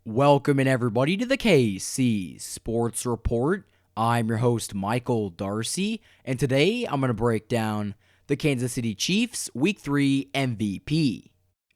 Welcome in everybody to the KC Sports Report. I'm your host Michael Darcy, and today I'm going to break down the Kansas City Chiefs Week 3 MVP.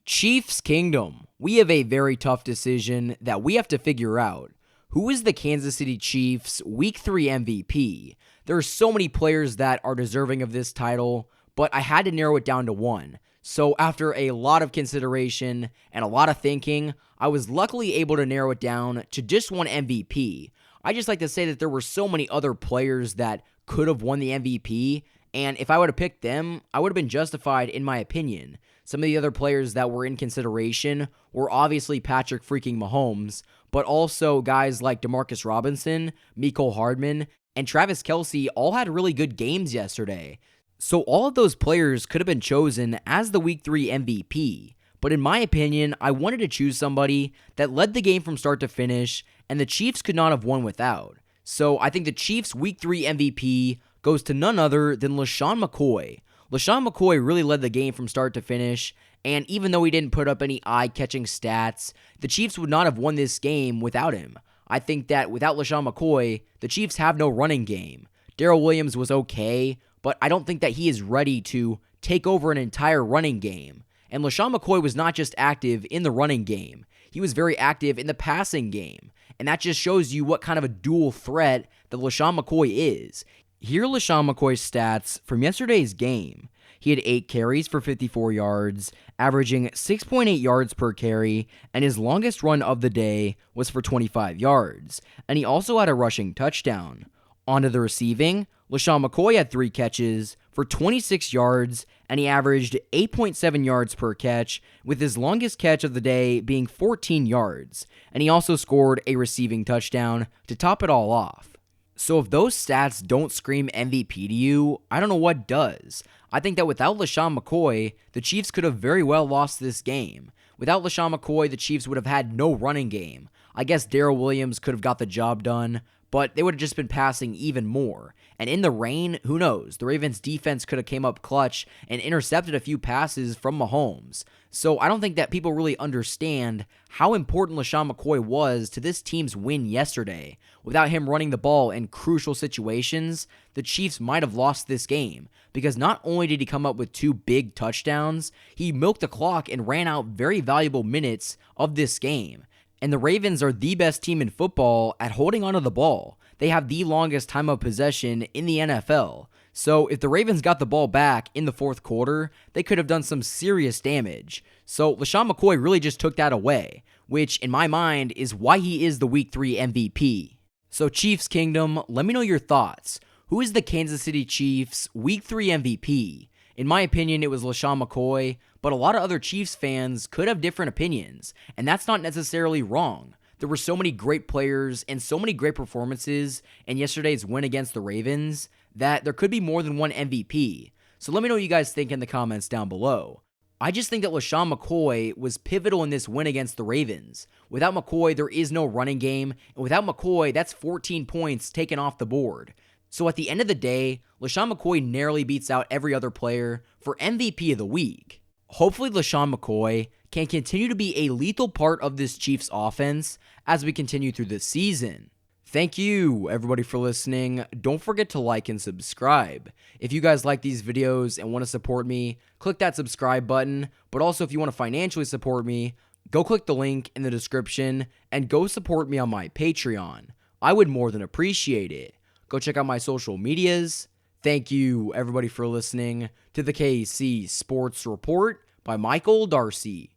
Chiefs Kingdom, we have a very tough decision that we have to figure out. Who is the Kansas City Chiefs Week 3 MVP? There are so many players that are deserving of this title, but I had to narrow it down to one. So after a lot of consideration and a lot of thinking, I was luckily able to narrow it down to just one MVP. I just like to say that there were so many other players that could have won the MVP, and if I would have picked them, I would have been justified in my opinion. Some of the other players that were in consideration were obviously Patrick freaking Mahomes, but also guys like Demarcus Robinson, Mecole Hardman, and Travis Kelce all had really good games yesterday. So all of those players could have been chosen as the Week 3 MVP, but in my opinion, I wanted to choose somebody that led the game from start to finish, and the Chiefs could not have won without. So I think the Chiefs' Week 3 MVP goes to none other than LeSean McCoy. LeSean McCoy really led the game from start to finish, and even though he didn't put up any eye-catching stats, the Chiefs would not have won this game without him. I think that without LeSean McCoy, the Chiefs have no running game. Darrell Williams was okay, but I don't think that he is ready to take over an entire running game. And LeSean McCoy was not just active in the running game. He was very active in the passing game. And that just shows you what kind of a dual threat that LeSean McCoy is. Here are LeSean McCoy's stats from yesterday's game. He had 8 carries for 54 yards, averaging 6.8 yards per carry, and his longest run of the day was for 25 yards. And he also had a rushing touchdown. Onto the receiving, LeSean McCoy had 3 catches for 26 yards, and he averaged 8.7 yards per catch, with his longest catch of the day being 14 yards, and he also scored a receiving touchdown to top it all off. So if those stats don't scream MVP to you, I don't know what does. I think that without LeSean McCoy, the Chiefs could have very well lost this game. Without LeSean McCoy, the Chiefs would have had no running game. I guess Darrell Williams could have got the job done, but they would have just been passing even more. And in the rain, who knows? The Ravens defense could have came up clutch and intercepted a few passes from Mahomes. So I don't think that people really understand how important LeSean McCoy was to this team's win yesterday. Without him running the ball in crucial situations, the Chiefs might have lost this game. Because not only did he come up with 2 big touchdowns, he milked the clock and ran out very valuable minutes of this game. And the Ravens are the best team in football at holding onto the ball. They have the longest time of possession in the NFL. So if the Ravens got the ball back in the fourth quarter, they could have done some serious damage. So LeSean McCoy really just took that away, which in my mind is why he is the Week 3 MVP. So Chiefs Kingdom, let me know your thoughts. Who is the Kansas City Chiefs Week 3 MVP? In my opinion, it was LeSean McCoy, but a lot of other Chiefs fans could have different opinions, and that's not necessarily wrong. There were so many great players and so many great performances in yesterday's win against the Ravens that there could be more than one MVP. So let me know what you guys think in the comments down below. I just think that LeSean McCoy was pivotal in this win against the Ravens. Without McCoy, there is no running game, and without McCoy, that's 14 points taken off the board. So at the end of the day, LeSean McCoy narrowly beats out every other player for MVP of the week. Hopefully LeSean McCoy can continue to be a lethal part of this Chiefs offense as we continue through this season. Thank you, everybody, for listening. Don't forget to like and subscribe. If you guys like these videos and want to support me, click that subscribe button. But also, if you want to financially support me, go click the link in the description and go support me on my Patreon. I would more than appreciate it. Go check out my social medias. Thank you, everybody, for listening to the KC Sports Report by Michael Darcy.